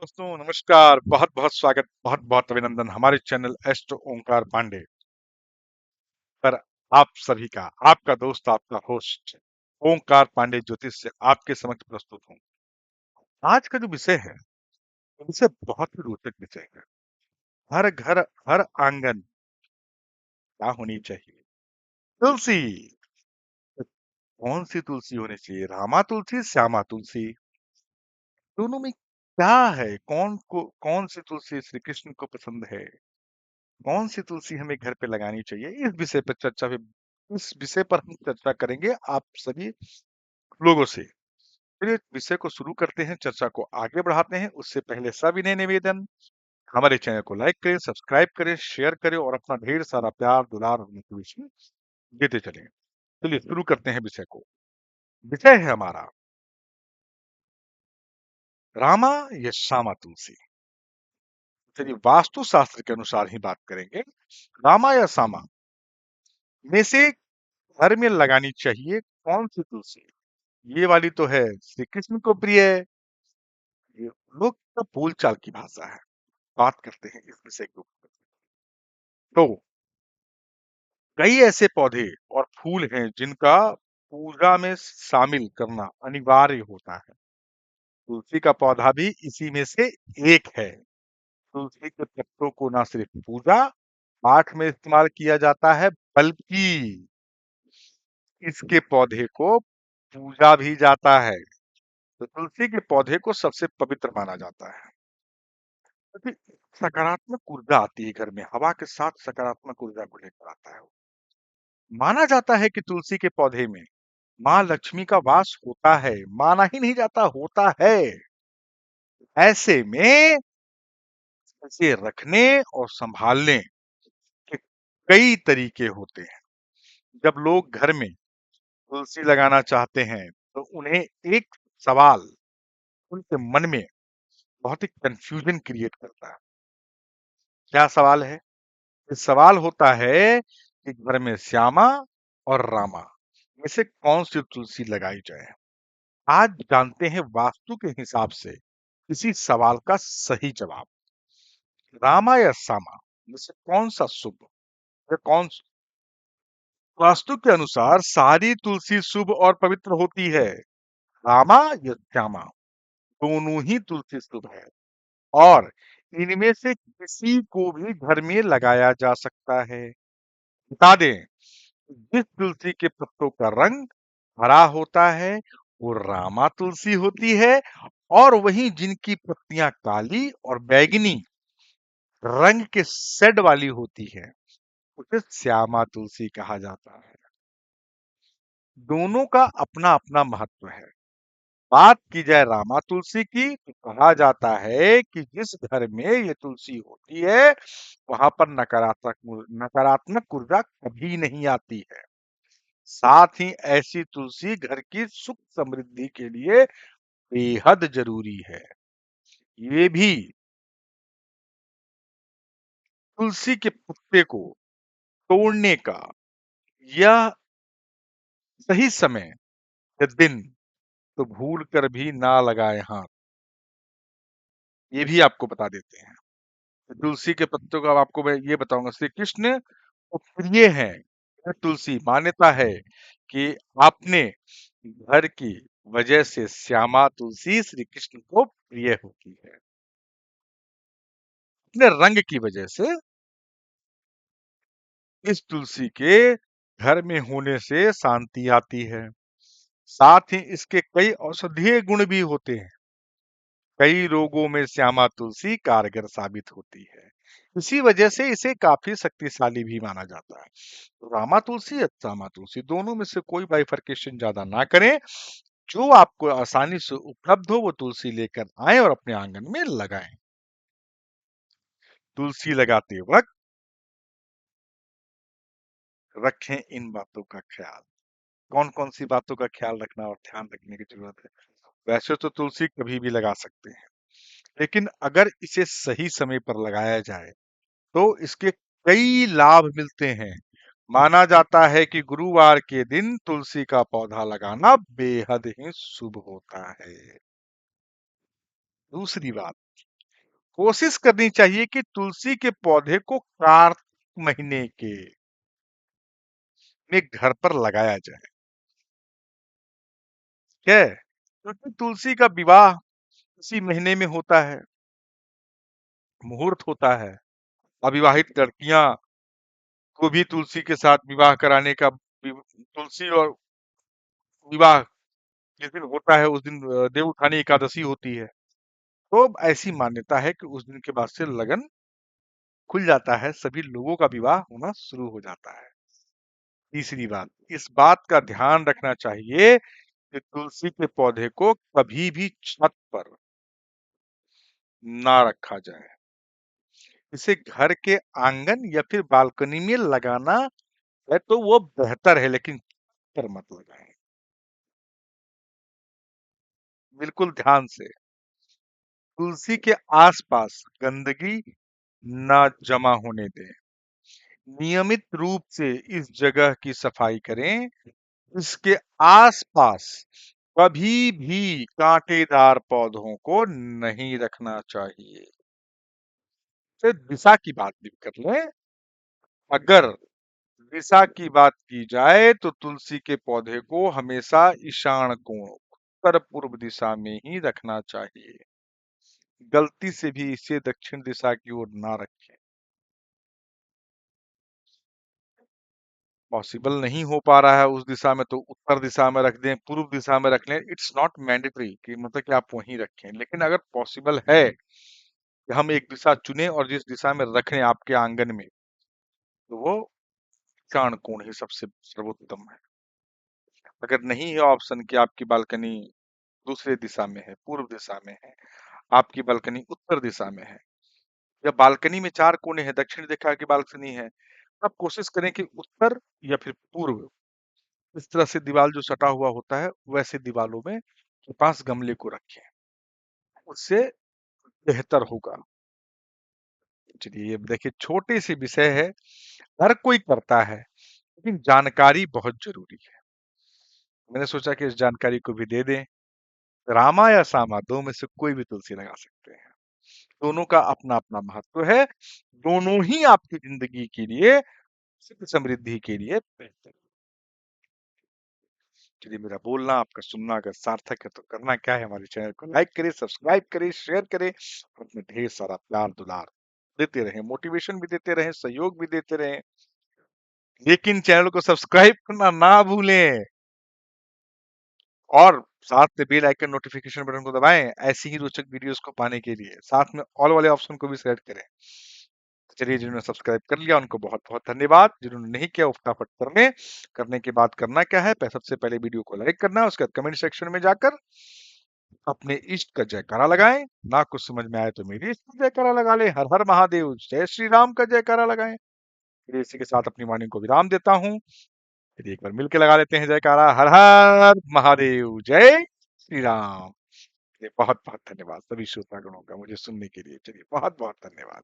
दोस्तों नमस्कार। बहुत बहुत स्वागत, बहुत बहुत अभिनंदन हमारे चैनल एस्ट्रो ओंकार पांडे पर। आप सभी का, आपका दोस्त, आपका होस्ट ओंकार पांडे ज्योतिष से आपके समक्ष प्रस्तुत हूँ। आज का जो विषय है, विषय बहुत ही रोचक विषय है। हर घर, हर आंगन क्या होनी चाहिए? तुलसी। कौन सी तुलसी होनी चाहिए? रामा तुलसी, श्यामा तुलसी? दोनों में क्या है? कौन सी तुलसी श्री कृष्ण को पसंद है? कौन सी तुलसी हमें घर पे लगानी चाहिए? इस विषय पर हम चर्चा करेंगे आप सभी लोगों से। चलिए विषय को शुरू करते हैं, चर्चा को आगे बढ़ाते हैं। उससे पहले सविनय निवेदन, हमारे चैनल को लाइक करें, सब्सक्राइब करें, शेयर करें और अपना ढेर सारा प्यार, दुलार और मोटिवेशन देते चलें। चलिए शुरू करते हैं विषय को। विषय है हमारा रामा या श्यामा तुलसी। चलिए वास्तु शास्त्र के अनुसार ही बात करेंगे। रामा या श्यामा में से घर में लगानी चाहिए कौन सी तुलसी? ये वाली तो है श्री कृष्ण को प्रिय। ये लोग का बोलचाल की भाषा है। बात करते हैं इस विषय के ऊपर। तो कई ऐसे पौधे और फूल हैं जिनका पूजा में शामिल करना अनिवार्य होता है। तुलसी का पौधा भी इसी में से एक है। तुलसी के पत्तों को न सिर्फ पूजा पाठ में इस्तेमाल किया जाता है, बल्कि इसके पौधे को पूजा भी जाता है। तो तुलसी के पौधे को सबसे पवित्र माना जाता है, क्योंकि सकारात्मक ऊर्जा आती है घर में। हवा के साथ सकारात्मक ऊर्जा को लेकर आता है वो। माना जाता है कि तुलसी के पौधे में माँ लक्ष्मी का वास होता है। माना ही नहीं जाता, होता है। ऐसे में इसे रखने और संभालने के कई तरीके होते हैं। जब लोग घर में तुलसी लगाना चाहते हैं तो उन्हें एक सवाल उनके मन में बहुत ही कंफ्यूजन क्रिएट करता है। क्या सवाल है? ये सवाल होता है कि घर में श्यामा और रामा में से कौन सी तुलसी लगाई जाए। आज जानते हैं वास्तु के हिसाब से इसी सवाल का सही जवाब। रामा या श्यामा में से कौन सा शुभ या वास्तु के अनुसार सारी तुलसी शुभ और पवित्र होती है। रामा या श्यामा दोनों ही तुलसी शुभ है और इनमें से किसी को भी घर में लगाया जा सकता है। बता दें, जिस तुलसी के पत्तों का रंग हरा होता है वो रामा तुलसी होती है, और वहीं जिनकी पत्तियां काली और बैंगनी रंग के शेड वाली होती है उसे श्यामा तुलसी कहा जाता है। दोनों का अपना अपना महत्व है। बात की जाए रामा तुलसी की तो कहा जाता है कि जिस घर में ये तुलसी होती है वहां पर नकारात्मक ऊर्जा कभी नहीं आती है। साथ ही ऐसी तुलसी घर की सुख समृद्धि के लिए बेहद जरूरी है। ये भी तुलसी के पत्ते को तोड़ने का यह सही समय या दिन तो भूल कर भी ना लगाए हाथ। ये भी आपको बता देते हैं। तुलसी के पत्तों का आपको मैं ये बताऊंगा, श्री कृष्ण को प्रिय है यह तुलसी। मान्यता है कि आपने घर की वजह से श्यामा तुलसी श्री कृष्ण को प्रिय होती है। अपने रंग की वजह से इस तुलसी के घर में होने से शांति आती है। साथ ही इसके कई औषधीय गुण भी होते हैं। कई रोगों में श्यामा तुलसी कारगर साबित होती है। इसी वजह से इसे काफी शक्तिशाली भी माना जाता है। तो रामा तुलसी या श्यामा तुलसी दोनों में से कोई बाइफरकेशन ज्यादा ना करें। जो आपको आसानी से उपलब्ध हो वो तुलसी लेकर आए और अपने आंगन में लगाएं। तुलसी लगाते वक्त रखें इन बातों का ख्याल। कौन कौन सी बातों का ख्याल रखना और ध्यान रखने की जरूरत है? वैसे तो तुलसी कभी भी लगा सकते हैं, लेकिन अगर इसे सही समय पर लगाया जाए तो इसके कई लाभ मिलते हैं। माना जाता है कि गुरुवार के दिन तुलसी का पौधा लगाना बेहद ही शुभ होता है। दूसरी बात, कोशिश करनी चाहिए कि तुलसी के पौधे को कार्तिक महीने के में घर पर लगाया जाए। ठीक है, क्योंकि तुलसी का विवाह इसी महीने में होता है, मुहूर्त होता है। अविवाहित लड़कियां को भी तुलसी के साथ विवाह कराने का तुलसी और विवाह जिस दिन होता है उस दिन देव उठानी एकादशी होती है। तो ऐसी मान्यता है कि उस दिन के बाद से लगन खुल जाता है, सभी लोगों का विवाह होना शुरू हो जाता है। तीसरी बात, इस बात का ध्यान रखना चाहिए कि तुलसी के पौधे को कभी भी छत पर ना रखा जाए, इसे घर के आंगन या फिर बालकनी में लगाना है तो वो बेहतर है, लेकिन पर मत लगाएं। बिल्कुल ध्यान से। तुलसी के आसपास गंदगी ना जमा होने दें। नियमित रूप से इस जगह की सफाई करें। इसके आसपास कभी भी कांटेदार पौधों को नहीं रखना चाहिए। फिर दिशा की बात भी कर लें। अगर दिशा की बात की जाए तो तुलसी के पौधे को हमेशा ईशान कोण उत्तर पूर्व दिशा में ही रखना चाहिए। गलती से भी इसे दक्षिण दिशा की ओर ना रखें। पॉसिबल नहीं हो पा रहा है उस दिशा में तो उत्तर दिशा में रख दें, पूर्व दिशा में रख लें। इट्स नॉट मैंडेटरी कि मतलब कि आप वहीं रखें, लेकिन अगर पॉसिबल है कि हम एक दिशा चुने और जिस दिशा में रख रहे हैं आपके आंगन में, तो वो ईशान कोण ही सबसे सर्वोत्तम है। अगर नहीं है ऑप्शन कि आपकी बालकनी दूसरे दिशा में है, पूर्व दिशा में है, आपकी बालकनी उत्तर दिशा में है, या बालकनी में चार कोने हैं, दक्षिण दिशा की बालकनी है, आप कोशिश करें कि उत्तर या फिर पूर्व इस तरह से दीवार जो सटा हुआ होता है वैसे दीवारों में के पास गमले को रखें, उससे बेहतर होगा। चलिए ये देखिए छोटे से विषय है, हर कोई करता है, लेकिन जानकारी बहुत जरूरी है। मैंने सोचा कि इस जानकारी को भी दे दें। रामा या सामा दो में से कोई भी तुलसी लगा सकते हैं, दोनों का अपना अपना महत्व है, दोनों ही आपकी जिंदगी के लिए सुख समृद्धि के लिए बेहतर। चलिए मेरा बोलना आपका सुनना अगर सार्थक है तो करना क्या है, हमारे चैनल को लाइक करें, सब्सक्राइब करें, शेयर करें और उसमें ढेर सारा प्यार दुलार देते रहें, मोटिवेशन भी देते रहें, सहयोग भी देते रहें, लेकिन चैनल को सब्सक्राइब करना ना भूलें और साथ में बेल आइकन नोटिफिकेशन बटन को दबाएं ऐसी ही रोचक वीडियोस को पाने के लिए। साथ में ऑल वाले ऑप्शन को भी सेलेक्ट करें। चलिए जिन्होंने सब्सक्राइब कर लिया उनको बहुत बहुत धन्यवाद, जिन्होंने नहीं किया वो फटाफट कर लें। करने के बाद करना क्या है, सबसे पहले वीडियो को लाइक करना है, उसके बाद कमेंट सेक्शन में जाकर अपने इष्ट का जयकारा लगाएं। ना कुछ समझ में आए तो मेरे इष्ट का जयकारा लगा लें, हर हर महादेव जय श्री राम का जयकारा लगाएं। फिर इसी के साथ अपनी वाणी को विराम देता हूँ। फिर एक बार मिलकर लगा लेते हैं जयकारा, हर हर महादेव जय श्री राम। बहुत बहुत धन्यवाद सभी श्रोतागणों का मुझे सुनने के लिए। चलिए बहुत बहुत धन्यवाद।